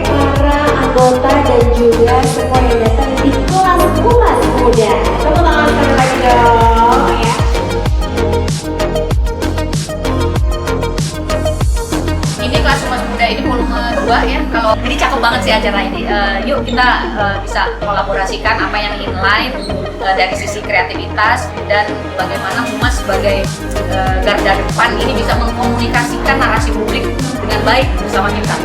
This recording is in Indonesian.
para anggota dan juga semua yang datang di kelas Humas Muda. Tepuk tangan sekali lagi dong ya. Ini kelas Humas Muda ini volume 2 ya. Kalau ini cakep banget sih acara ini. Yuk kita bisa kolaborasikan apa yang inline dari sisi kreativitas dan bagaimana Humas sebagai garda depan ini bisa mengkomunikasikan narasi publik dengan baik bersama kita.